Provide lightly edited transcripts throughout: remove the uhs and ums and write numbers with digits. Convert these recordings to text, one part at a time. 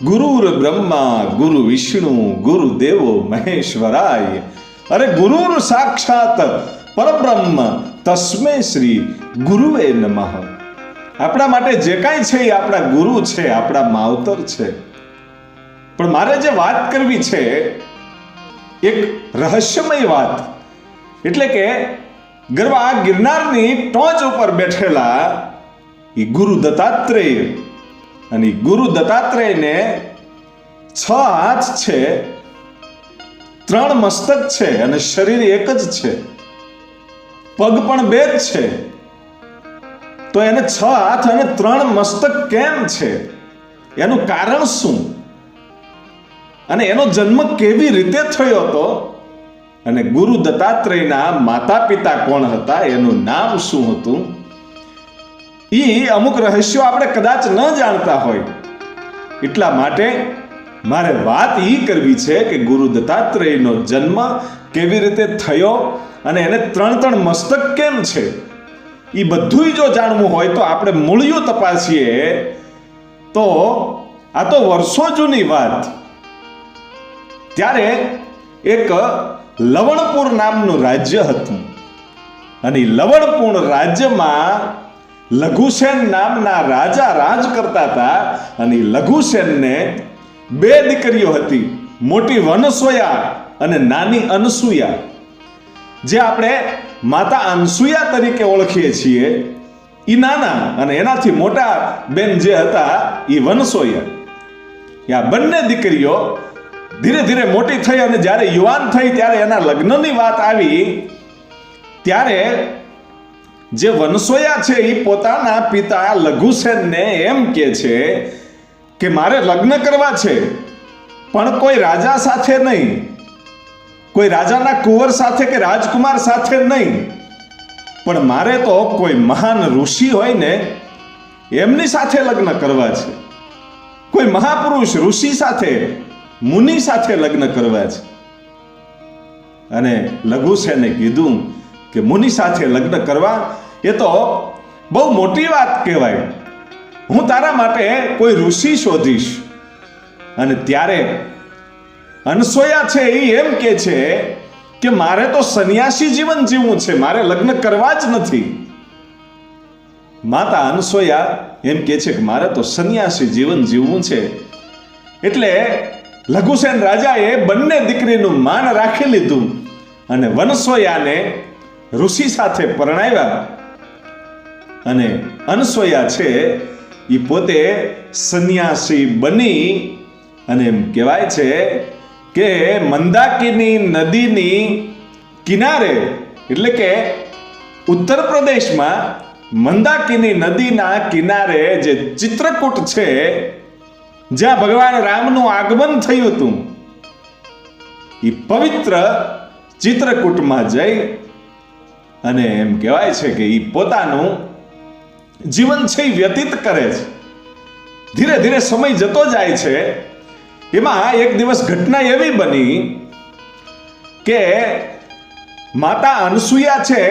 ગુરુર બ્રહ્મા ગુરુ વિષ્ણુ ગુરુ દેવો મહેશ્વરાય. અરે ગુરુર સાક્ષાત પરબ્રહ્મ તસ્મે શ્રી ગુરુવે નમઃ. આપણા માટે જે કાંઈ છે એ આપણા ગુરુ છે, આપણા માવતર છે. પણ મારે જે વાત કરવી છે એક રહસ્યમય વાત, એટલે કે ગરવા ગિરનારની ટોચ ઉપર બેઠેલા એ ગુરુ દત્તાત્રેય, અને ગુરુ દત્તાત્રેયને 6 હાથ છે, 3 મસ્તક છે અને શરીર એક જ છે, પગ પણ 2 જ છે. તો એને 6 હાથ અને 3 મસ્તક કેમ છે? એનું કારણ શું? અને એનો જન્મ કેવી રીતે થયો હતો? અને ગુરુ દત્તાત્રેયના માતા પિતા કોણ હતા? એનું નામ શું હતું? એ અમુક રહસ્યો આપણે કદાચ ન જાણતા હોય. એટલા માટે મારે વાત એ કરવી છે કે ગુરુ દત્તાત્રેયનો જન્મ કેવી રીતે થયો અને એને 3 મસ્તક કેમ છે, એ બધું જો જાણવું હોય તો આપણે મૂળિયું તપાસીએ તો આ તો વર્ષો જૂની વાત. ત્યારે એક લવણપુર નામનું રાજ્ય હતું, અને લવણપુર રાજ્યમાં લઘુસેન નામના રાજા રાજ કરતા હતા. અને લઘુસેનને 2 દીકરીઓ હતી, મોટી વનસોયા અને નાની અનસુયા. જે આપણે માતા અનસુયા તરીકે ઓળખીએ છીએ એ નાના, અને એનાથી મોટા બેન જે હતા એ વનસોયા. આ બંને દીકરીઓ ધીરે ધીરે મોટી થઈ અને જ્યારે યુવાન થઈ ત્યારે એના લગ્નની વાત આવી. ત્યારે જે વનસોયા છે એ પોતાના પિતા લઘુસેનને એમ કહે છે કે મારે લગ્ન કરવા છે, પણ કોઈ રાજા સાથે નહીં, કોઈ રાજાના કુંવર સાથે કે રાજકુમાર સાથે નહીં, પણ મારે તો કોઈ મહાન ઋષિ હોય ને એમની સાથે લગ્ન કરવા છે. કોઈ મહાપુરુષ ઋષિ સાથે, મુનિ સાથે લગ્ન કરવા છે. અને લઘુસેને કીધું કે મુનિ સાથે લગ્ન કરવા એ તો બહુ મોટી વાત કહેવાય, હું તારા માટે કોઈ ઋષિ શોધીશ. અને ત્યારે અનસોયા છે એ એમ કહે છે કે મારે તો સંન્યાસી જીવન જીવવું છે, મારે લગ્ન કરવા જ નથી. માતા અનસોયા એમ કહે છે કે મારે તો સંન્યાસી જીવન જીવવું છે. એટલે લઘુસેન રાજાએ બંને દીકરીનું માન રાખી લીધું અને વનસોયાને ઋષિ સાથે પરણાવ્યા. અને અનસોયા છે એ પોતે સંન્યાસી બની, અને એમ કહેવાય છે કે મંદાકિની નદીની કિનારે, એટલે કે ઉત્તર પ્રદેશમાં મંદાકિની નદીના કિનારે જે ચિત્રકૂટ છે, જ્યાં ભગવાન રામનું આગમન થયું હતું, એ પવિત્ર ચિત્રકૂટમાં જઈ અને એમ કહેવાય છે કે એ પોતાનું જીવન છે એ વ્યતીત કરે છે. ધીરે ધીરે સમય જતો જાય છે. એમાં એક દિવસ ઘટના એવી બની કે માતા અનસુયા છે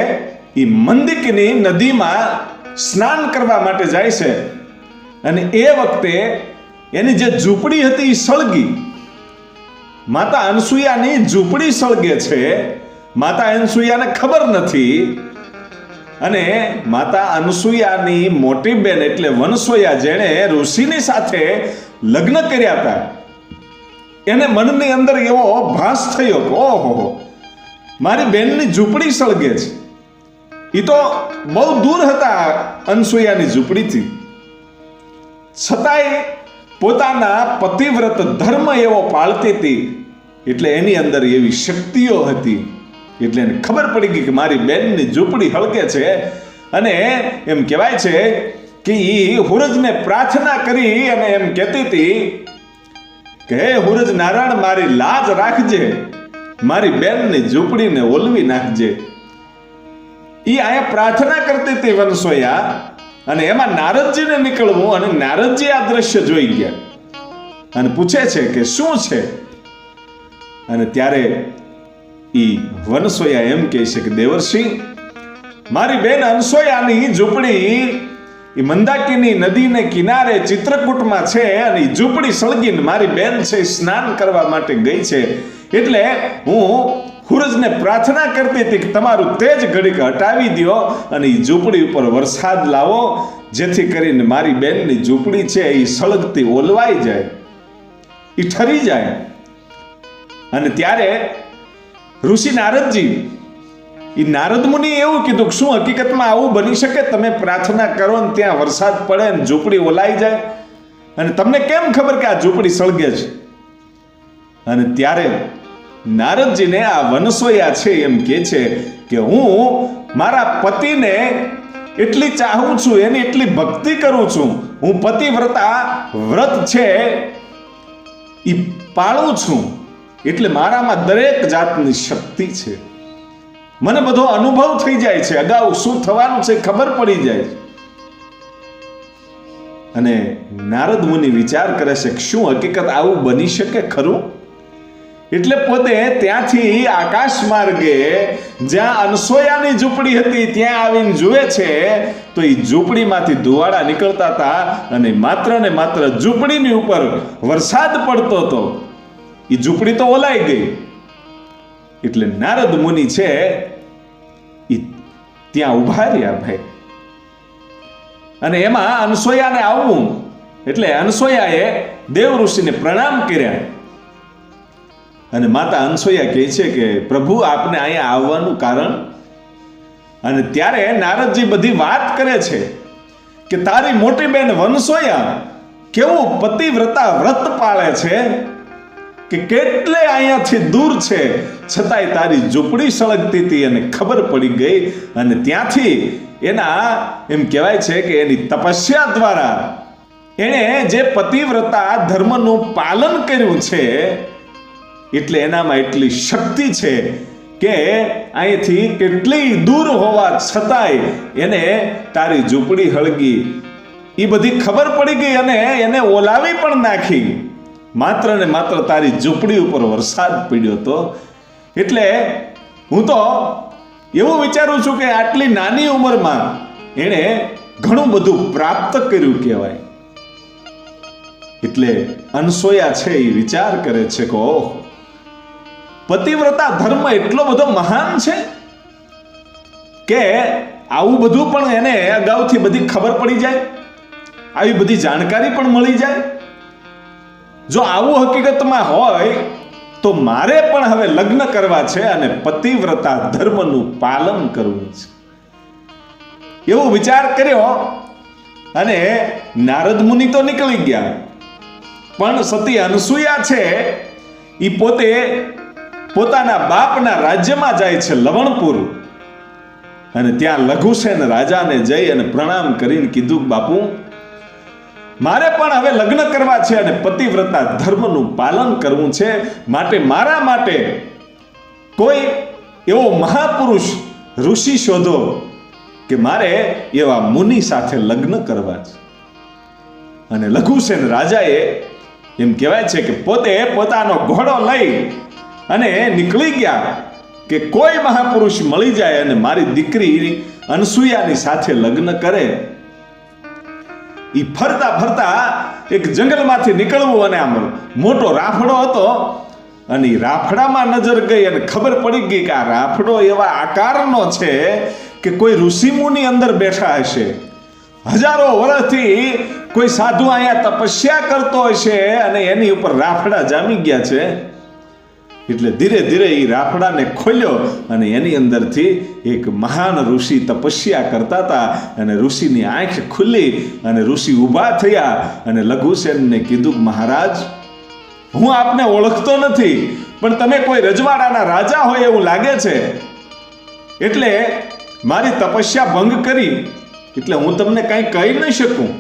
એ મંદાકિની નદીમાં સ્નાન કરવા માટે જાય છે. અને એ વખતે એની જે ઝૂંપડી હતી એ સળગી. માતા અનસુયાની ઝૂંપડી સળગે છે. માતા અનસુયાને ખબર નથી. અને માતા અનસુયાની મોટી બેન એટલે વનસોયા, જેણે ઋષિની સાથે લગ્ન કર્યા હતા, એને મનની અંદર એવો ભાસ થયો કે ઓહો, મારી બેનની ઝૂંપડી સળગે છે. એ તો બહુ દૂર હતા અનસુયાની ઝૂંપડીથી, છતાંય પોતાના પતિવ્રત ધર્મ એવો પાળતી હતી. એટલે એની અંદર એવી શક્તિઓ હતી. એટલે એને ખબર પડી ગઈ કે મારી બેનની ઝૂંપડી હળગે છે. અને એમ કહેવાય છે કે એ હુરજને પ્રાર્થના કરી અને એમ કહેતી હતી કે હે હુરજ નારાયણ, મારી લાજ રાખજે, મારી બેનની ઝૂંપડીને ઓલવી નાખજે. એ અહીંયા પ્રાર્થના કરતી હતી વનસોયા. અને એમાં નારદજીને નીકળવું, અને નારદજી આ દ્રશ્ય જોઈ ગયા અને પૂછે છે કે શું છે? અને ત્યારે એ વનસોયા એમ કહે છે કે દેવર્ષિ, મારી બેન અનસોયાની ઝૂંપડી એ મંદાકિની નદીને કિનારે ચિત્રકૂટમાં છે અને એ ઝૂંપડી સળગીને મારી બેન છે એ સ્નાન કરવા માટે ગઈ છે. એટલે હું સૂરજને પ્રાર્થના કરતી હતી કે તમારું તેજ ઘડીક હટાવી દો અને એ ઝૂંપડી ઉપર વરસાદ લાવો, જેથી કરીને મારી બેનની ઝૂંપડી છે એ સળગતી ઓલવાઈ જાય, એ ઠરી જાય. અને ત્યારે ઋષિ નારદજી, એ નારદ મુનિ એવું કીધું કે શું હકીકતમાં આવું બની શકે? તમે પ્રાર્થના કરો ને ત્યાં વરસાદ પડે ને ઝૂંપડી ઓલાઈ જાય, અને તમને કેમ ખબર કે આ ઝૂંપડી સળગે છે? અને ત્યારે નારદજીને આ વનસોયા છે એમ કહે છે કે હું મારા પતિને એટલી ચાહું છું, એની એટલી ભક્તિ કરું છું, હું પતિવ્રતા વ્રત છે એ પાળું છું, એટલે મારામાં દરેક જાતની શક્તિ છે, મને બધો અનુભવ થઈ જાય છે, અગાઉ શું થવાનું છે ખબર પડી જાય છે. અને નારદ મુનિ વિચાર કરે છે કે શું હકીકત આવું બની શકે ખરું? એટલે પોતે ત્યાંથી આકાશ માર્ગે જ્યાં અનસોયાની ઝૂંપડી હતી ત્યાં આવીને જુએ છે તો એ ઝૂંપડીમાંથી ધુવાડા નીકળતા હતા અને માત્ર ને માત્ર ઝૂંપડીની ઉપર વરસાદ પડતો હતો. એ ઝૂંપડી તો ઓલાઈ ગઈ. એટલે નારદ મુનિ છે એ ત્યાં ઉભા રહ્યા ભાઈ. અને એમાં અનસોયાને આવવું એટલે અનસોયાએ દેવ ઋષિને પ્રણામ કર્યા. અને માતા અનસોયા કહે છે કે પ્રભુ આપને અહીંયા આવવાનું કારણ? અને ત્યારે નારદજી બધી વાત કરે છે કે તારી મોટી બેન વનસોયા કેવું પતિવ્રતા વ્રત પાળે છે કે કેટલે અહીંયાથી દૂર છે છતાંય તારી ઝૂંપડી સળગતી હતી અને ખબર પડી ગઈ. અને ત્યાંથી એના એમ કહેવાય છે કે એની તપસ્યા દ્વારા એણે જે પતિવ્રતા ધર્મનું પાલન કર્યું છે એટલે એનામાં એટલી શક્તિ છે કે અહીંથી કેટલી દૂર હોવા છતાંય એને તારી ઝૂંપડી હળગી એ બધી ખબર પડી ગઈ અને એને ઓલાવી પણ નાખી. માત્ર ને માત્ર તારી ઝૂંપડી ઉપર વરસાદ પડ્યો હતો. એટલે હું તો એવું વિચારું છું કે આટલી નાની ઉંમરમાં એણે ઘણું બધું પ્રાપ્ત કર્યું કહેવાય. એટલે અનસોયા છે એ વિચાર કરે છે કે ઓહ, પતિવ્રતા ધર્મ એટલો બધો મહાન છે કે આવું બધું પણ એને અગાઉથી બધી ખબર પડી જાય, આવી બધી જાણકારી પણ મળી જાય. જો આવું હકીકતમાં હોય તો મારે પણ હવે લગ્ન કરવા છે અને પતિવ્રતા ધર્મનું પાલન કરવું છે, એવો વિચાર કર્યો. અને નારદ મુનિ તો નીકળી ગયા, પણ સતી અનસૂયા છે એ પોતે પોતાના બાપના રાજ્યમાં જાય છે લવણપુર. અને ત્યાં લઘુસેન રાજાને જઈ અને પ્રણામ કરીને કીધું બાપુ મારે પણ હવે લગ્ન કરવા છે અને પતિવ્રતા ધર્મનું પાલન કરવું છે, માટે મારા માટે કોઈ એવો મહાપુરુષ ઋષિ શોધો કે મારે એવા મુનિ સાથે લગ્ન કરવા છે. અને લઘુસેન રાજાએ એમ કહેવાય છે કે પોતે પોતાનો ઘોડો લઈ અને નીકળી ગયા કે કોઈ મહાપુરુષ મળી જાય અને મારી દીકરી અનસૂયાની સાથે લગ્ન કરે. એ ફરતા ફરતા એક જંગલમાંથી નીકળવું અને આમ મોટો રાફડો હતો અને એ રાફડામાં નજર ગઈ અને ખબર પડી ગઈ કે આ રાફડો એવા આકારનો છે કે કોઈ ઋષિમુનિ અંદર બેઠા હશે, હજારો વર્ષથી કોઈ સાધુ અહીંયા તપસ્યા કરતો હશે અને એની ઉપર રાફડા જામી ગયા છે. એટલે ધીરે ધીરે એ રાફડાને ખોલ્યો અને એની અંદરથી એક મહાન ઋષિ તપસ્યા કરતા હતા. અને ઋષિની આંખ ખુલ્લી અને ઋષિ ઊભા થયા અને લઘુસેનને કીધું મહારાજ હું આપને ઓળખતો નથી, પણ તમે કોઈ રજવાડાના રાજા હોય એવું લાગે છે, એટલે મારી તપસ્યા ભંગ કરી એટલે હું તમને કંઈ કહી નહીં શકું.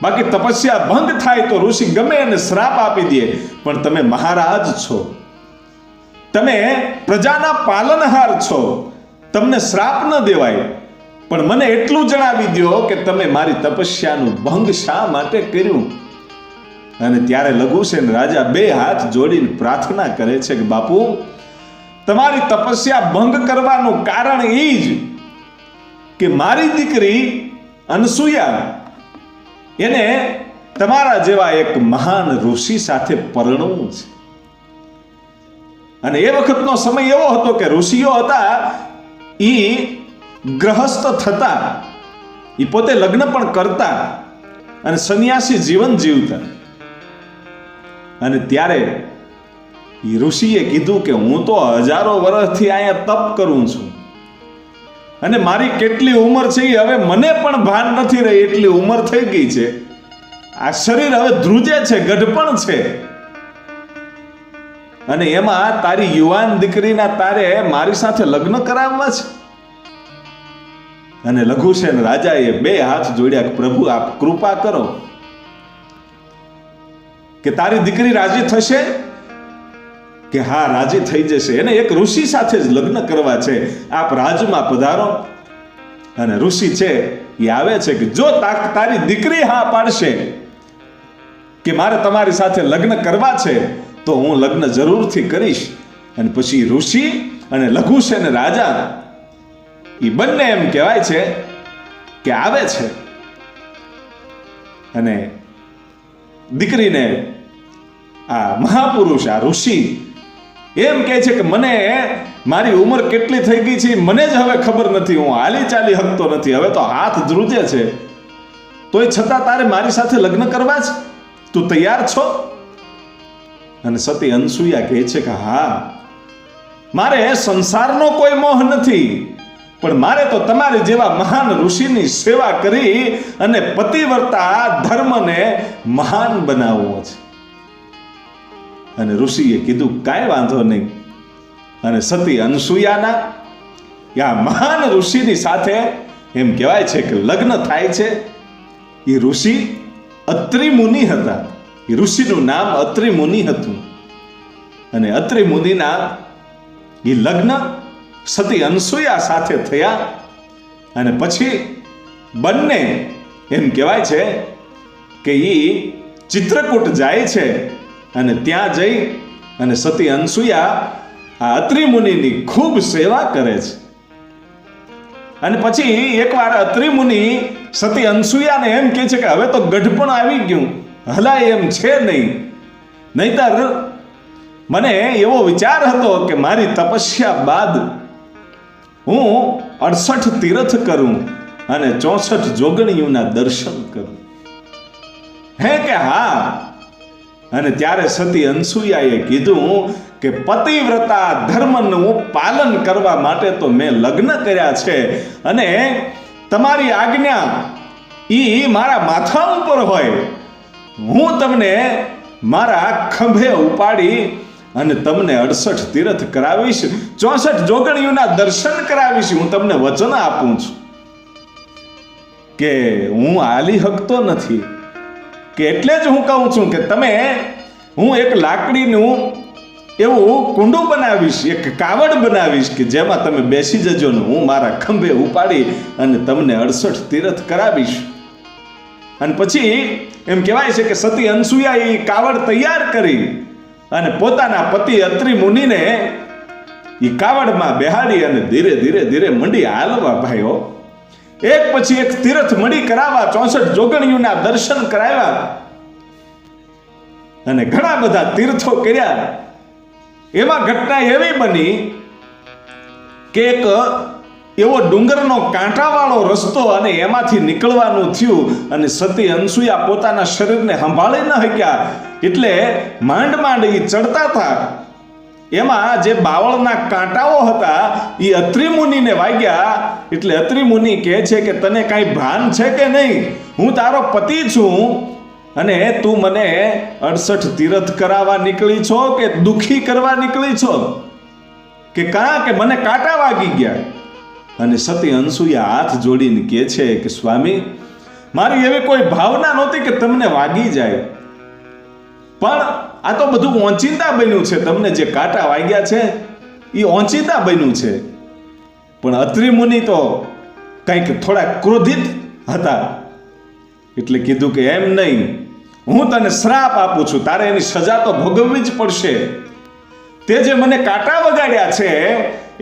બાકી તપસ્યા ભંગ થાય તો ઋષિ ગમે એને શ્રાપ આપી દે, પણ તમે મહારાજ છો, તમે પ્રજાના પાલનહાર છો, તમને શ્રાપ ન દેવાય. પણ મને એટલું જણાવી દો કે તમે મારી તપસ્યાનું ભંગ શા માટે કર્યું? અને ત્યારે લઘુસેન રાજા બે હાથ જોડીને પ્રાર્થના કરે છે કે બાપુ તમારી તપસ્યા ભંગ કરવાનું કારણ એ જ કે મારી દીકરી અનસૂયા એને તમારા જેવા એક મહાન ઋષિ સાથે પરણવું છે. અને એ વખતનો સમય એવો હતો કે ઋષિઓ હતા એ ગ્રહસ્થ થતા, એ પોતે લગ્ન પણ કરતા અને સંન્યાસી જીવન જીવતા. અને ત્યારે એ ઋષિએ કીધું કે હું તો હજારો વર્ષથી અહીંયા તપ કરું છું અને મારી કેટલી ઉંમર છે એ હવે મને પણ ભાન નથી રહી, એટલી ઉંમર થઈ ગઈ છે. આ શરીર હવે ધ્રુજે છે, ગઢપણ છે, અને એમાં તારી યુવાન દીકરીના તારે મારી સાથે લગ્ન કરાવવા છે. અને લઘુસેન રાજાએ બે હાથ જોડ્યા કે પ્રભુ આપ કૃપા કરો કે તારી દીકરી રાજી થશે કે હા રાજી થઈ જશે. એને એક ઋષિ સાથે જ લગ્ન કરવા છે, આપ રાજમાં પધારો. અને ઋષિ છે એ આવે છે કે જો તારી દીકરી હા પાડશે કે મારે તમારી સાથે લગ્ન કરવા છે તો હું લગ્ન જરૂરથી કરીશ. અને પછી ઋષિ અને લઘુસેન રાજા એ બંને એમ કહેવાય છે કે આવે છે અને દીકરીને આ મહાપુરુષ આ ઋષિ એમ કહે છે કે મને મારી ઉંમર કેટલી થઈ ગઈ છે મને જ હવે ખબર નથી, હું હાલી ચાલી શકતો નથી, હવે તો હાથ ધ્રુજે છે, તોય છતાં તારે મારી સાથે લગ્ન કરવા છે, તું તૈયાર છો? અને સતી અનસુયા કહે છે કે હા, મારે સંસારનો કોઈ મોહ નથી, પણ મારે તો તમારી જેવા મહાન ઋષિની સેવા કરી અને પતિવ્રતા ધર્મને મહાન બનાવવો છે. અને ઋષિએ કીધું કાંઈ વાંધો નહીં. અને સતી અનસુયાના આ મહાન ઋષિની સાથે એમ કહેવાય છે કે લગ્ન થાય છે. એ ઋષિ અત્રિ મુનિ હતા. એ ઋષિનું નામ અત્રિ મુનિ હતું. અને અત્રિ મુનિના એ લગ્ન સતી અનસુયા સાથે થયા. અને પછી બંને એમ કહેવાય છે કે એ ચિત્રકૂટ જાય છે અને ત્યાં જઈ અને સતી અનસુયા આ અત્રિ મુનિની ખૂબ સેવા કરે છે. અને પછી એકવાર અત્રિ મુનિ સતી અનસુયાને એમ કહે છે કે હવે તો ગઢપણ આવી ગયું, હલાય એમ છે નહીં, નહીતર મને એવો વિચાર હતો કે મારી તપસ્યા બાદ હું 68 તીર્થ કરું અને 64 જોગણીઓના દર્શન કરું. હે કે હા. અને ત્યારે સતી અનસુયાએ કીધું કે પતિવ્રતા ધર્મનું પાલન કરવા માટે તો મેં લગ્ન કર્યા છે અને તમારી આજ્ઞા ઈ મારા માથા ઉપર હોય, હું તમને મારા ખંભે ઉપાડી અને તમને 68 તીર્થ કરાવીશ, 64 જોગણીઓના દર્શન કરાવીશ. હું તમને વચન આપું છું કે હું હાલી શકતો નથી, કે એટલે જ હું કહું છું કે તમે હું એક લાકડીનું એવું કુંડું બનાવીશ, એક કાવડ બનાવીશ કે જેમાં તમે બેસી જજો ને હું મારા ખંભે ઉપાડી અને તમને 68 તીર્થ કરાવીશ. અને પછી એમ કહેવાય છે કે સતી અનસુયા એ કાવડ તૈયાર કરી અને પોતાના પતિ અત્રિ મુનિને એ કાવડમાં બેહાડી અને ધીરે ધીરે ધીરે મંડી હાલવા. ભાઈઓ, એક પછી એક તીર્થ મળી કરાવવા, 64 જોગણીઓના દર્શન કરાવ્યા અને ઘણા બધા તીર્થો કર્યા. એમાં ઘટના એવી બની કે એક એવો ડુંગરનો કાંટાવાળો રસ્તો અને એમાંથી નીકળવાનું થયું અને સતી અનસુયા પોતાના શરીરને સંભાળી ન શક્યા, એટલે માંડ માંડ એ ચડતા હતા. એમાં જે બાવળના કાંટાઓ હતા એ અત્રિ મુનિને વાગ્યા. એટલે અત્રિ મુનિ કહે છે કે તને કાંઈ ભાન છે કે નહીં? હું તારો પતિ છું અને તું મને 68 તીર્થ કરાવવા નીકળી છો કે દુખી કરવા નીકળી છો કે કાં કે મને કાંટા વાગી ગયા? અને સતી અનસુયા હાથ જોડીને કહે છે કે સ્વામી, મારી એવી કોઈ ભાવના નહોતી કે તમને વાગી જાય, પણ આ તો બધું ઓચિંતા બન્યું છે. તમને જે કાંટા વાગ્યા છે એ ઓચિંતા બન્યું છે. પણ અત્રિ મુનિ તો કંઈક થોડા ક્રોધિત હતા. એટલે કીધું કે એમ નહીં, હું તને શ્રાપ આપું છું, તારે એની સજા તો ભોગવવી જ પડશે. તે જે મને કાંટા વગાડ્યા છે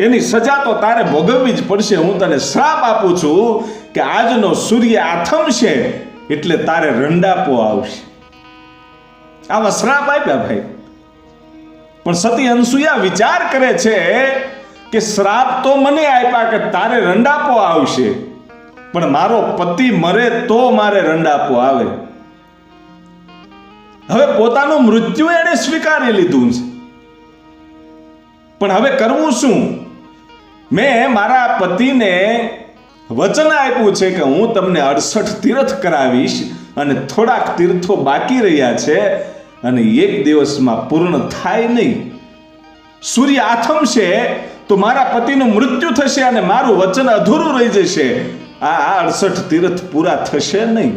એની સજા તો તારે ભોગવવી જ પડશે. હું તને શ્રાપ આપું છું કે આજનો સૂર્ય આથમશે એટલે તારે રંડાપો આવશે. આવા શ્રાપ આપ્યા ભાઈ. પણ સતી અનસુયા વિચાર કરે છે કે શ્રાપ તો મને આપ્યા કે તારે રંડાપો આવશે, પણ મારો પતિ મરે તો મારે રંડાપો આવે. હવે પોતાનું મૃત્યુ એણે સ્વીકારી લીધું છે, પણ હવે કરવું શું? મેં મારા પતિને વચન આપ્યું છે કે હું તમને 68 તીર્થ કરાવીશ અને થોડાક તીર્થો બાકી રહ્યા છે અને એક દિવસમાં પૂર્ણ થાય નહીં. સૂર્ય આથમશે તો મારા પતિનું મૃત્યુ થશે અને મારું વચન અધૂરું રહી જશે. આ 68 તીર્થ પૂરા થશે નહીં.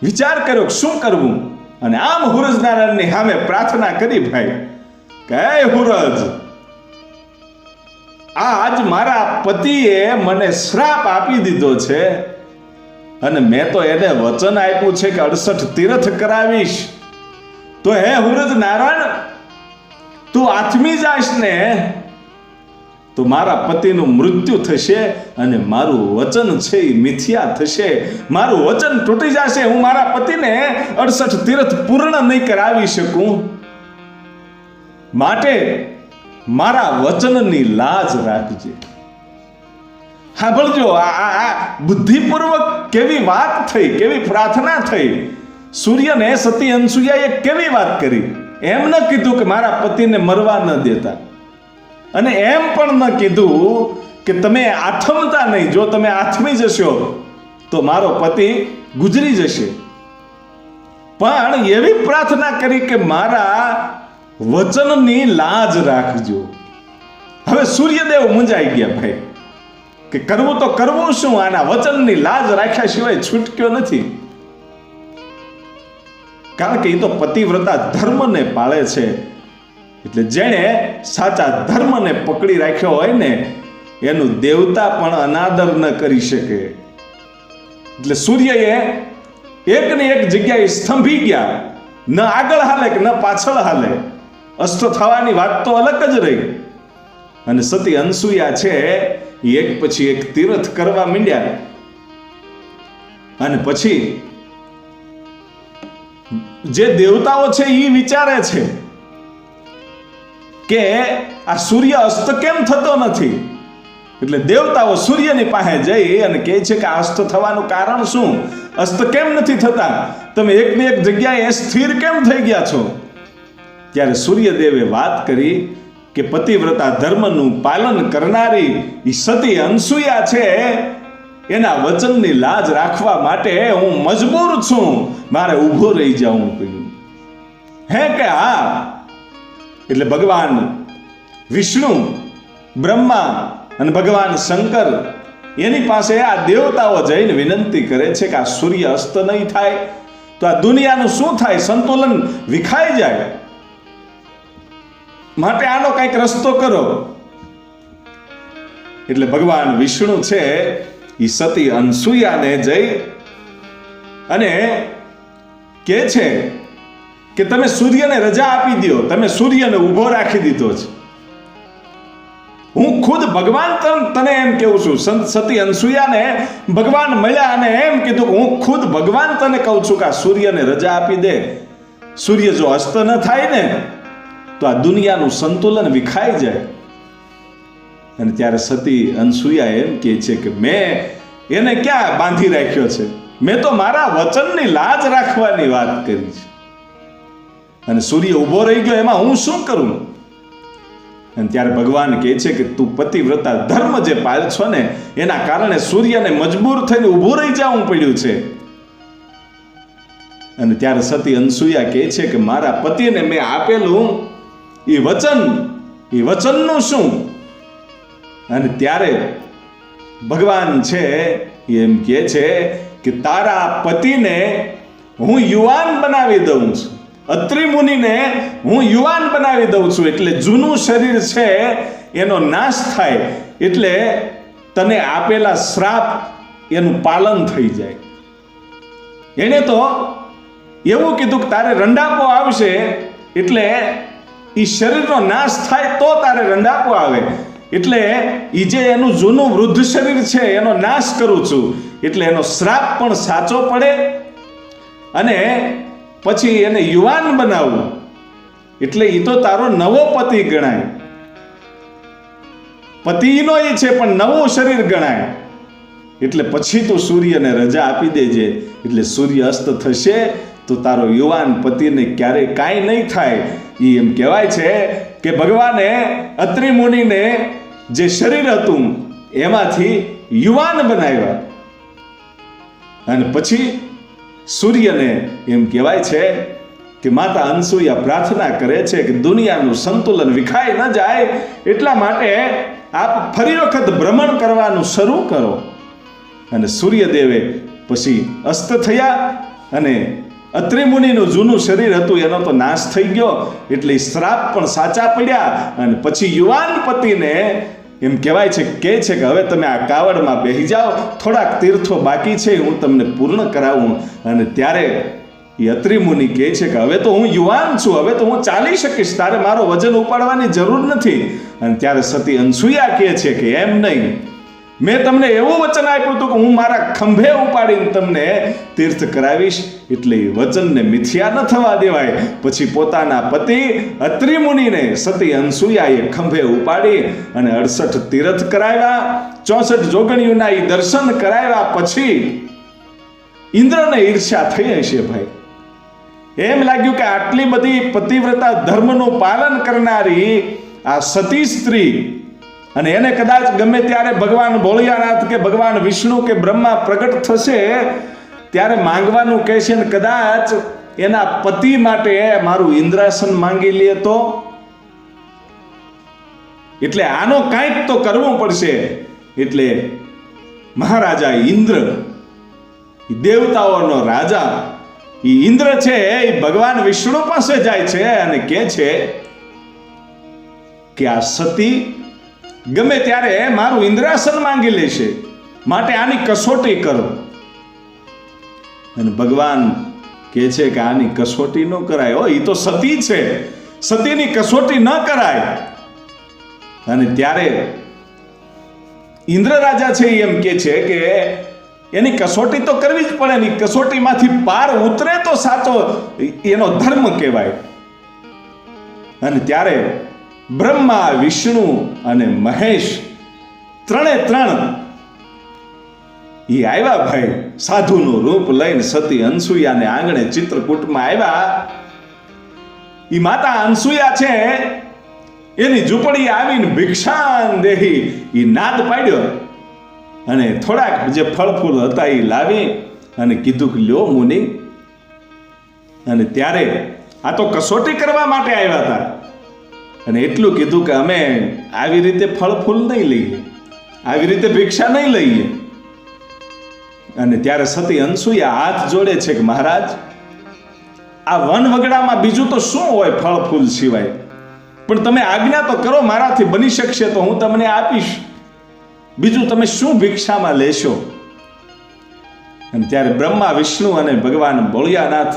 વિચાર કર્યો શું કરવું, અને આમ હુરજ નારાયણની સામે પ્રાર્થના કરી ભાઈ કે હુરજ, આજ મારા પતિએ મને શ્રાપ આપી દીધો છે અને મેં તો એને વચન આપ્યું છે કે 68 તીર્થ કરાવીશ. તો હે હુરજ નારાયણ, તું આથમી જાશ ને તો મારા પતિનું મૃત્યુ થશે અને મારું વચન છે એ મિથ્યા થશે, મારું વચન તૂટી જશે. હું મારા પતિને 68 તીર્થ પૂર્ણ નહીં કરાવી શકું. માટે મારા વચનની લાજ રાખજે. સાંભળજો, આ બુદ્ધિપૂર્વક કેવી વાત થઈ, કેવી પ્રાર્થના થઈ. સૂર્યને સતી અનસુયાએ કેવી વાત કરી. એમ ન કીધું કે મારા પતિને મરવા ન દેતા, અને એમ પણ ન કીધું કે તમે આથમતા નહીં, જો તમે આથમી જશો તો મારો પતિ ગુજરી જશે. પણ એવી પ્રાર્થના કરી કે મારા વચનની લાજ રાખજો. હવે સૂર્યદેવ મૂંઝાઈ ગયા ભાઈ કે કરવું તો કરવું શું? આના વચનની લાજ રાખ્યા સિવાય છૂટક્યો નથી. કારણ કે એ તો પતિવ્રતા ધર્મને પાળે છે. એટલે જેણે સાચા ધર્મને પકડી રાખ્યો હોય ને એનું દેવતા પણ અનાદર ન કરી શકે. એટલે સૂર્યએ એકની એક જગ્યાએ સ્તંભી ગયા, ન આગળ હાલે કે ન પાછળ હાલે. અસ્ત થવાની વાત તો અલગ જ રહી. અને સતી અનસુયા છે એક પછી એક તીર્થ કરવા માંડ્યા. અને પછી જે દેવતાઓ છે એ વિચારે છે કે આ સૂર્ય અસ્ત કેમ થતો નથી. એટલે દેવતાઓ સૂર્યની પાસે જઈ અને કહે છે કે અસ્ત થવાનું કારણ શું? અસ્ત કેમ નથી થતા? તમે એકની એક જગ્યાએ સ્થિર કેમ થઈ ગયા છો? ત્યારે સૂર્યદેવે વાત કરી કે પતિવ્રતા ધર્મનું પાલન કરનારી એ સતી અનસુયા છે, એના વચનની લાજ રાખવા માટે હું મજબૂર છું, મારે ઊભો રહી જવું પડ્યું. હે કે હા? એટલે ભગવાન વિષ્ણુ, બ્રહ્મા અને ભગવાન શંકર એની પાસે આ દેવતાઓ જઈને વિનંતી કરે છે કે આ સૂર્ય અસ્ત નહીં થાય તો આ દુનિયાનું શું થાય? સંતુલન વિખાઈ જાય. માટે આનો કંઈક રસ્તો કરો. એટલે ભગવાન વિષ્ણુ છે એ સતી અનસુયાને જઈ અને કહે છે કે તમે સૂર્યને રજા આપી દો, તમે સૂર્યને ઊભો રાખી દીધો છે. હું ખુદ ભગવાન તને એમ કહું છું. સતી અનસુયાને ભગવાન મળ્યા અને એમ કીધું કે હું ખુદ ભગવાન તને કહું છું કે આ સૂર્યને રજા આપી દે. સૂર્ય જો અસ્ત ન થાય ને તો આ દુનિયાનું સંતુલન વિખાઈ જાય. અને ત્યારે સતી અનસુયા એમ કહે છે કે મેં એને ક્યાં બાંધી રાખ્યો છે? મેં તો મારા વચનની લાજ રાખવાની વાત કરી છે. અને સૂર્ય ઊભો રહી ગયો, એમાં હું શું કરું? અને ત્યારે ભગવાન કહે છે કે તું પતિવ્રતા ધર્મ જે પાળ છો ને એના કારણે સૂર્યને મજબૂર થઈને ઊભું રહી જવું પડ્યું છે. અને ત્યારે સતી અનસુયા કહે છે કે મારા પતિને મેં આપેલું એ વચનનું શું? અને ત્યારે ભગવાન છે એમ કહે છે કે તારા પતિને હું યુવાન બનાવી દઉં છું, અત્રિ મુનિને હું યુવાન બનાવી દઉં છું. એટલે જૂનું શરીર છે એનો નાશ થાય, એટલે તને આપેલા શ્રાપ એનું પાલન થઈ જાય. એણે તો એવું કીધું કે તારે રંડાપો આવશે, એટલે એ શરીરનો નાશ થાય તો તારે રંડાપો આવે. એટલે એ જે એનું જૂનું વૃદ્ધ શરીર છે એનો નાશ કરું છું, એટલે એનો શ્રાપ પણ સાચો પડે અને પછી એને યુવાન બનાવું, એટલે એ તો તારો નવો પતિ ગણાય. પતિનો એ છે પણ નવું શરીર ગણાય. એટલે પછી તું સૂર્યને રજા આપી દેજે, એટલે સૂર્ય અસ્ત થશે તો તારો યુવાન પતિને ક્યારેય કાંઈ નહીં થાય. એ એમ કહેવાય છે કે ભગવાને અત્રિ મુનિને જે શરીર હતું એમાંથી યુવાન બનાવ્યા અને પછી સૂર્યને એમ કહેવાય છે કે માતા અનસૂયા પ્રાર્થના કરે છે કે દુનિયાનું સંતુલન વિખાઈ ન જાય, એટલા માટે આપ ફરી વખત ભ્રમણ કરવાનું શરૂ કરો. અને સૂર્યદેવે પછી અસ્ત થયા અને અત્રિ મુનિનું જૂનું શરીર હતું એનો તો નાશ થઈ ગયો, એટલે શ્રાપ પણ સાચા પડ્યા. અને પછી યુવાન પતિને એમ કહેવાય છે કે હવે તમે આ કાવડમાં બેસી જાઓ, થોડાક તીર્થો બાકી છે હું તમને પૂર્ણ કરાવું. અને ત્યારે એ અત્રિ મુનિ કહે છે કે હવે તો હું યુવાન છું, હવે તો હું ચાલી શકીશ, તારે મારો વજન ઉપાડવાની જરૂર નથી. અને ત્યારે સતી અનસૂયા કહે છે કે એમ નહીં, મેં તમને એવું વચન આપ્યું હતું કે હું મારા ખંભે ઉપાડીને તમને તીર્થ કરાવીશ, એટલે એ વચનને મિથ્યા ન થવા દેવાય. પછી પોતાના પતિ અત્રિ મુનિને સતી અનસૂયાએ ખંભે ઉપાડી અને 68 તીર્થ કરાવ્યા, 64 જોગણીઓના એ દર્શન કરાવ્યા. પછી ઇન્દ્રને ઈર્ષ્યા થઈ હશે ભાઈ, એમ લાગ્યું કે આટલી બધી પતિવ્રતા ધર્મનું પાલન કરનારી આ સતી સ્ત્રી, અને એને કદાચ ગમે ત્યારે ભગવાન ભોળિયાનાથ કે ભગવાન વિષ્ણુ કે બ્રહ્મા પ્રગટ થશે ત્યારે માંગવાનું કહેશે ને કદાચ એના પતિ માટે મારું ઇન્દ્રાસન માંગી લે તો, એટલે આનો કાંઈક તો કરવું પડશે. એટલે મહારાજા ઇન્દ્ર, દેવતાઓનો રાજા એ ઇન્દ્ર છે, એ ભગવાન વિષ્ણુ પાસે જાય છે અને કહે છે કે આ સતી ગમે ત્યારે મારું ઇન્દ્રાસન માંગી લેશે, માટે આની કસોટી કરો. અને ભગવાન કહે છે કે આની કસોટી ન કરાય, એ તો સતી છે, સતીની કસોટી ન કરાય. અને ત્યારે ઇન્દ્ર રાજા છે એમ કહે છે કે એની કસોટી તો કરવી જ પડે, એની કસોટીમાંથી પાર ઉતરે તો સાચો એનો ધર્મ કહેવાય. અને ત્યારે બ્રહ્મા, વિષ્ણુ અને મહેશ ત્રણે એ આવ્યા ભાઈ, સાધુનું રૂપ લઈને સતી અનસૂયાને આંગણે ચિત્રકૂટમાં આવ્યા. એ માતા અનસૂયા છે એની ઝૂંપડી આવીને ભિક્ષાન દેહી એ નાદ પાડ્યો અને થોડાક જે ફળ ફૂલ હતા એ લાવી અને કીધું કે લ્યો મુનિ. અને ત્યારે આ તો કસોટી કરવા માટે આવ્યા હતા અને એટલું કીધું કે અમે આવી રીતે ફળ ફૂલ નહીં લઈએ, આવી રીતે ભિક્ષા નહીં લઈએ. અને ત્યારે સતી અનસૂયા હાથ જોડે છે કે મહારાજ, આ વન વગડામાં બીજું તો શું હોય ફળ ફૂલ સિવાય, પણ તમે આજ્ઞા તો કરો, મારાથી બની શકશે તો હું તમને આપીશ, બીજું તમે શું ભિક્ષામાં લેશો. અને ત્યારે બ્રહ્મા, વિષ્ણુ અને ભગવાન ભોળિયાનાથ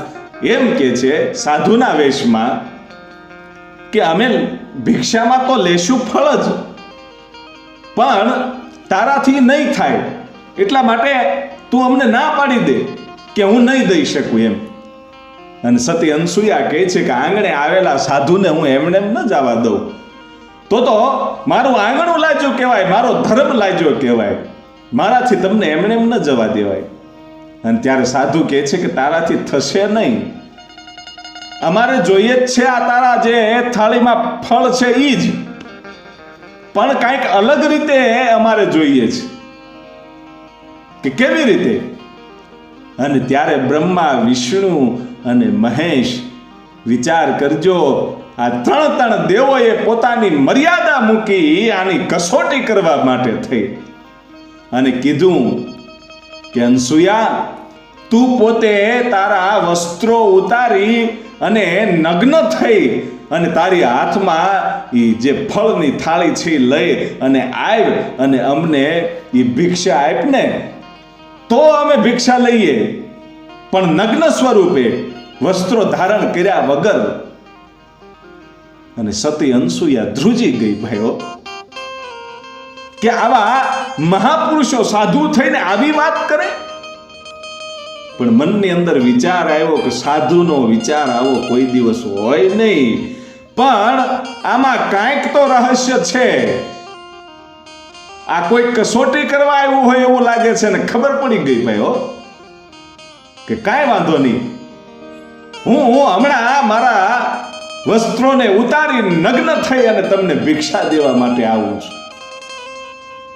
એમ કે છે સાધુના વેશમાં કે અમે ભિક્ષામાં તો લેશું ફળ જ, પણ તારાથી નહીં થાય, એટલા માટે તું અમને ના પાડી દે કે હું નહીં દઈ શકું એમ. અને સતી અનસૂયા કહે છે કે આંગણે આવેલા સાધુને હું એમને એમ ન જવા દઉં, તો મારું આંગણું લાજ્યું કહેવાય, મારો ધર્મ લાજ્યો કહેવાય, મારાથી તમને એમને એમ ન જવા દેવાય. અને ત્યારે સાધુ કહે છે કે તારાથી થશે નહીં, અમારે જોઈએ જ છે આ તારા જે થાળીમાં ફળ છે એ જ, પણ કાંઈક અલગ રીતે અમારે જોઈએ છે. કે કેવી રીતે? અને ત્યારે બ્રહ્મા, વિષ્ણુ અને મહેશ, વિચાર કરજો, આ ત્રણ દેવોએ પોતાની મર્યાદા મૂકી આની કસોટી કરવા માટે થઈ અને કીધું કે અનસૂયા, તું પોતે તારા વસ્ત્રો ઉતારી અને નગ્ન થઈ અને તારી હાથમાં એ જે ફળની થાળી છે લઈ અને આવ અને અમને એ ભિક્ષા આપને તો અમે ભિક્ષા લઈએ, પણ નગ્ન સ્વરૂપે વસ્ત્રો ધારણ કર્યા વગર. અને સતી અનસૂયા ધ્રુજી ગઈ ભાઈઓ. કે આવા મહાપુરુષો સાધુ થઈને આવી વાત કરે? પણ મનની અંદર વિચાર આવ્યો કે સાધુનો વિચાર આવો કોઈ દિવસ હોય નહીં, પણ આમાં કાંઈક તો રહસ્ય છે. આ કોઈ કસોટી કરવા આવ્યું હોય એવું લાગે છે. ને ખબર પડી ગઈ ભાઈ હો કે કાંઈ વાંધો નહીં, હું હમણાં મારા વસ્ત્રોને ઉતારી નગ્ન થઈ અને તમને ભિક્ષા દેવા માટે આવું છું.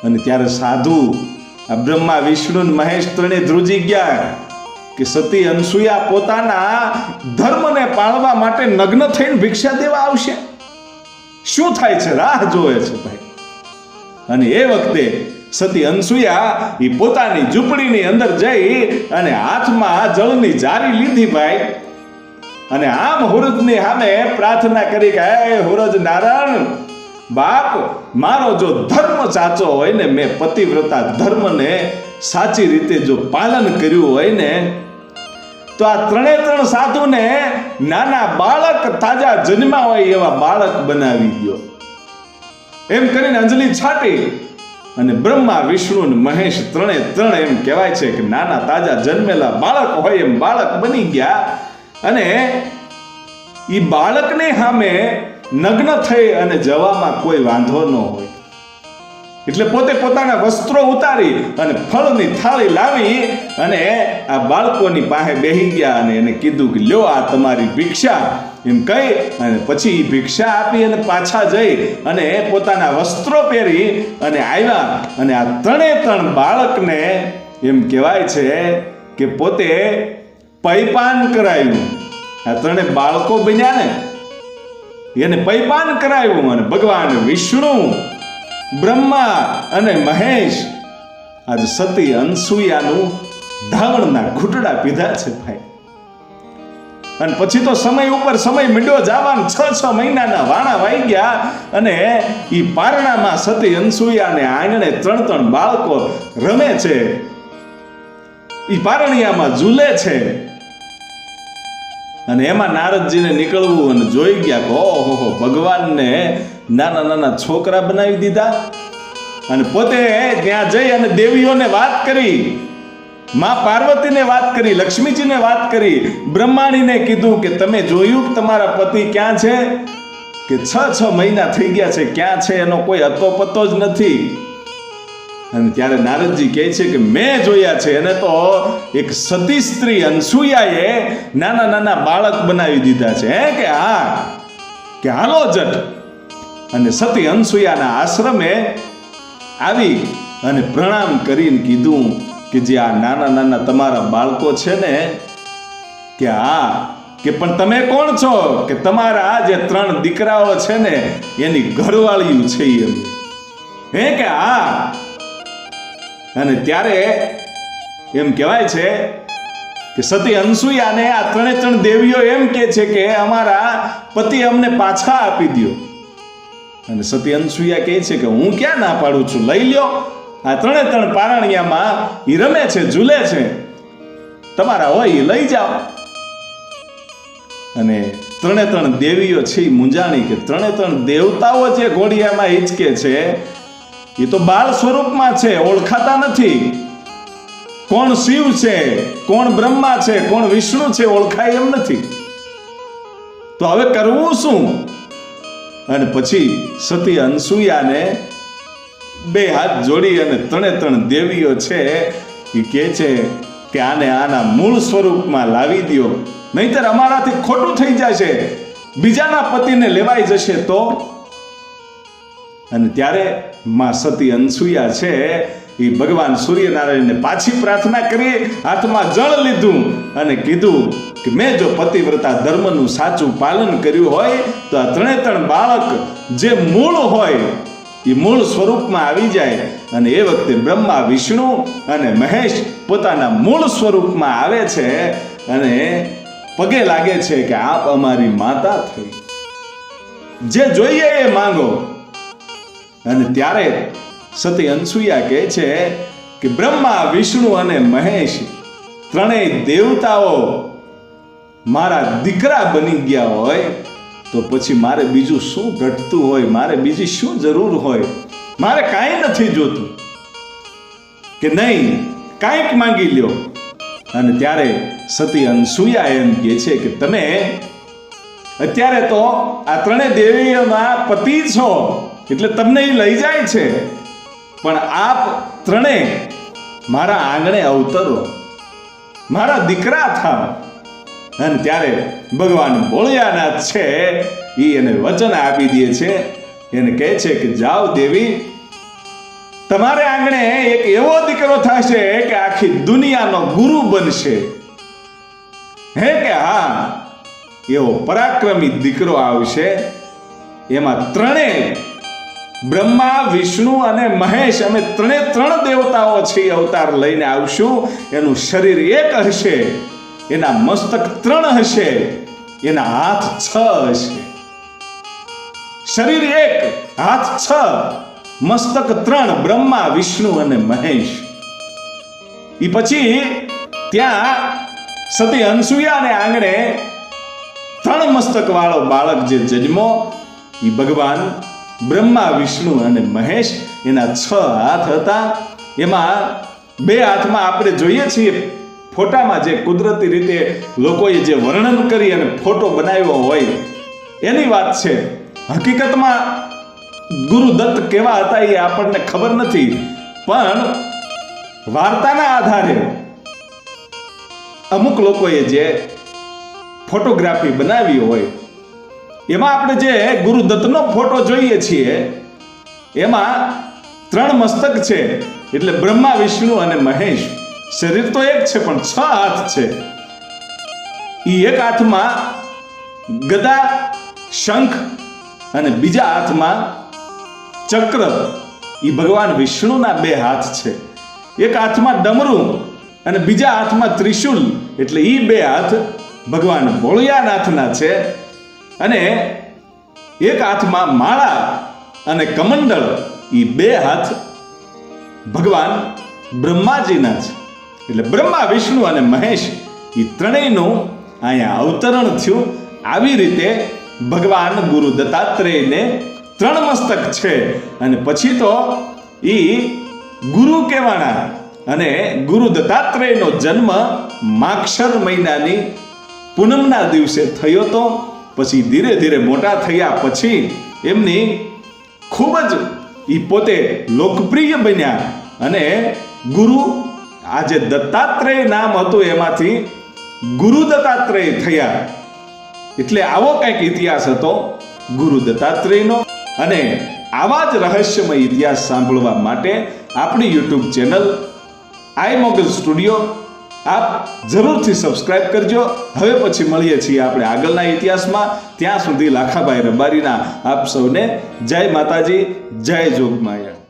અને ત્યારે સાધુ આ બ્રહ્મા વિષ્ણુ મહેશ ત્રણે ધ્રુજી ગયા કે સતી અનસુયા પોતાના ધર્મને પાળવા માટે નગ્ન થઈને ભિક્ષા દેવા આવશે? શું થાય છે? રાહ જોવે છે ભાઈ. અને એ વખતે સતી અનસુયા એ પોતાની ઝૂંપડીની અંદર જઈ અને હાથમાં જળની જારી લીધી ભાઈ, અને આમ હુરજની સામે પ્રાર્થના કરી કે હે હુરજ નારાયણ બાપ, મારો જો ધર્મ સાચો હોય ને, મેં પતિવ્રતા ધર્મને સાચી રીતે જો પાલન કર્યું હોય ને, તો આ ત્રણ સાધુને નાના બાળક તાજા જન્મા હોય એવા બાળક બનાવી દો. એમ કરીને અંજલિ છાટી અને બ્રહ્મા વિષ્ણુ અને મહેશ ત્રણ એમ કહેવાય છે કે નાના તાજા જન્મેલા બાળક હોય એમ બાળક બની ગયા. અને એ બાળકને સામે નગ્ન થઈ અને જવામાં કોઈ વાંધો ન હોય એટલે પોતે પોતાના વસ્ત્રો ઉતારી અને ફળની થાળી લાવી અને આ બાળકોની પાસે બેસી ગયા અને એને કીધું કે લ્યો આ તમારી ભિક્ષા એમ કહી અને પછી ભિક્ષા આપી અને પાછા જઈ અને પોતાના વસ્ત્રો પહેરી અને આવ્યા. અને આ ત્રણ બાળકને એમ કહેવાય છે કે પોતે પૈપાન કરાયું. આ ત્રણે બાળકો બન્યા ને એને પૈપાન કરાયું અને ભગવાન વિષ્ણુ, બ્રહ્મા અને મહેશ આજે સતી અનસુયાનું ધાવણના ઘૂંટડા પીધા છે ભાઈ. અને પછી તો સમય ઉપર સમય મીંડો જવાનું, 6 મહિનાના વાણા વાઈ ગયા અને એ પારણામાં સતી અનસુયાને આંગણે 3 બાળકો રમે છે, એ પારણિયામાં ઝૂલે છે. અને એમાં નારદજીને નીકળવું અને જોઈ ગયા કે ઓહો, ભગવાનને નાના છોકરા બનાવી દીધા. અને પોતે ત્યાં જઈ અને દેવીઓને વાત કરી, માં પાર્વતીને વાત કરી, લક્ષ્મીજીને વાત કરી, બ્રહ્માણીને કીધું કે તમે જોયું કે તમારા પતિ ક્યાં છે? કે 6 મહિના થઈ ગયા છે, ક્યાં છે એનો કોઈ અતો પતો જ નથી. અને ત્યારે નારદજી કહે છે કે મેં જોયા છે, એને તો એક સતી સ્ત્રી અનસુયાએ નાના બાળક બનાવી દીધા છે. કે હા, કે હાલો જટ. અને સતી અનસુયાના આશ્રમે આવી અને પ્રણામ કરીને કીધું કે જે આ નાના તમારા બાળકો છે ને, કે હા, કે પણ તમે કોણ છો? કે તમારા જે 3 દીકરાઓ છે ને એની ઘરવાળીયું છે એમ. કે હા. અને ત્યારે એમ કહેવાય છે કે સતી અનસુયાને આ 3 દેવીઓ એમ કહે છે કે અમારા પતિ અમને પાછા આપી દો. અને સતી અનસુયા કહે છે કે હું ક્યાં ના પાડું છું, લઈ લ્યો. આ 3 પારણિયામાં ઈ રમે છે, ઝૂલે છે, તમારા હોય લઈ જાઓ. અને 3 દેવીઓ છે મૂંઝાણી કે 3 દેવતાઓ જે ઘોડિયામાં હિંચકે છે એ તો બાળ સ્વરૂપમાં છે, ઓળખાતા નથી. કોણ શિવ છે, કોણ બ્રહ્મા છે, કોણ વિષ્ણુ છે, ઓળખાય એમ નથી. તો હવે કરવું શું? અને પછી સતી અનસુયાને 2 હાથ જોડી અને 3 દેવીઓ છે એ કહે છે કે આને આના મૂળ સ્વરૂપમાં લાવી દો, નહીતર અમારાથી ખોટું થઈ જશે, બીજાના પતિને લેવાઈ જશે તો. અને ત્યારે માં સતી અનસુયા છે એ ભગવાન સૂર્યનારાયણને પાછી પ્રાર્થના કરી, હાથમાં જળ લીધું અને કીધું કે મેં જો પતિવ્રતા ધર્મનું સાચું પાલન કર્યું હોય તો આ 3 બાળક જે મૂળ હોય એ મૂળ સ્વરૂપમાં આવી જાય. અને એ વખતે બ્રહ્મા, વિષ્ણુ અને મહેશ પોતાના મૂળ સ્વરૂપમાં આવે છે અને પગે લાગે છે કે આપ અમારી માતા થઈ, જે જોઈએ એ માંગો. અને ત્યારે સતી અનસુયા કહે છે કે બ્રહ્મા, વિષ્ણુ અને મહેશ 3 દેવતાઓ મારા દીકરા બની ગયા હોય તો પછી મારે બીજું શું ઘટતું હોય, મારે બીજી શું જરૂર હોય? મારે કાંઈ નથી જોતું, કે નહીં કાંઈક માંગી લ્યો. અને ત્યારે સતી અનસૂયા એમ કહે છે કે તમે અત્યારે તો આ ત્રણેય દેવીઓના પતિ છો, એટલે તમને એ લઈ જાય છે, પણ આપ ત્રણેય મારા આંગણે અવતરો, મારા દીકરા થાવ. અને ત્યારે ભગવાન ભોળિયાનાથ છે એ એને વચન આપી દે છે, એને કહે છે કે જાઓ દેવી, તમારે આંગણે એક એવો દીકરો થશે કે આખી દુનિયાનો ગુરુ બનશે. હે કે હા, એવો પરાક્રમી દીકરો આવશે. એમાં ત્રણેય બ્રહ્મા, વિષ્ણુ અને મહેશ, અમે ત્રણ દેવતાઓ છીએ, અવતાર લઈને આવશું. એનું શરીર એક હશે, એના મસ્તક 3 હશે, એના હાથ 6 હશે. શરીર 1, હાથ 6, મસ્તક 3, બ્રહ્મા, વિષ્ણુ અને મહેશ. એ પછી ત્યાં સતી અનસૂયાને આંગણે 3 મસ્તક વાળો બાળક જે જન્મો, એ ભગવાન બ્રહ્મા, વિષ્ણુ અને મહેશ, એના 6 હાથ હતા. એમાં 2 હાથમાં આપણે જોઈએ છીએ ફોટામાં, જે કુદરતી રીતે લોકોએ જે વર્ણન કરી અને ફોટો બનાવ્યો હોય એની વાત છે. હકીકતમાં ગુરુદત્ત કેવા હતા એ આપણને ખબર નથી, પણ વાર્તાના આધારે અમુક લોકોએ જે ફોટોગ્રાફી બનાવી હોય એમાં આપણે જે ગુરુદત્તનો ફોટો જોઈએ છીએ એમાં 3 મસ્તક છે, એટલે બ્રહ્મા, વિષ્ણુ અને મહેશ. શરીર તો એક છે પણ 6 હાથ છે. એ એક હાથમાં ગદા, શંખ અને બીજા હાથમાં ચક્ર, એ ભગવાન વિષ્ણુના 2 હાથ છે. એક હાથમાં ડમરું અને બીજા હાથમાં ત્રિશુલ, એટલે એ 2 હાથ ભગવાન ભોળિયાનાથના છે. અને એક હાથમાં માળા અને કમંડળ, એ 2 હાથ ભગવાન બ્રહ્માજીના છે. એટલે બ્રહ્મા, વિષ્ણુ અને મહેશ એ ત્રણેયનું અહીંયા અવતરણ થયું. આવી રીતે ભગવાન ગુરુ દત્તાત્રેયને 3 મસ્તક છે. અને પછી તો એ ગુરુ કહેવાના. અને ગુરુ દત્તાત્રેયનો જન્મ માગશર મહિનાની પૂનમના દિવસે થયો તો. પછી ધીરે ધીરે મોટા થયા પછી એમની ખૂબ જ એ પોતે લોકપ્રિય બન્યા અને ગુરુ, આ જે દત્તાત્રેય નામ હતું એમાંથી ગુરુ દત્તાત્રેય થયા. એટલે આવો કંઈક ઇતિહાસ હતો ગુરુ દત્તાત્રેયનો. અને આવા જ રહસ્યમય ઇતિહાસ સાંભળવા માટે આપણી યુટ્યુબ ચેનલ આઈ મોગલ સ્ટુડિયો આપ જરૂરથી સબસ્ક્રાઇબ કરજો. હવે પછી મળીએ છીએ આપણે આગળના ઇતિહાસમાં. ત્યાં સુધી લાખાભાઈ રબારીના આપ સૌને જય માતાજી, જય જોગમાયા.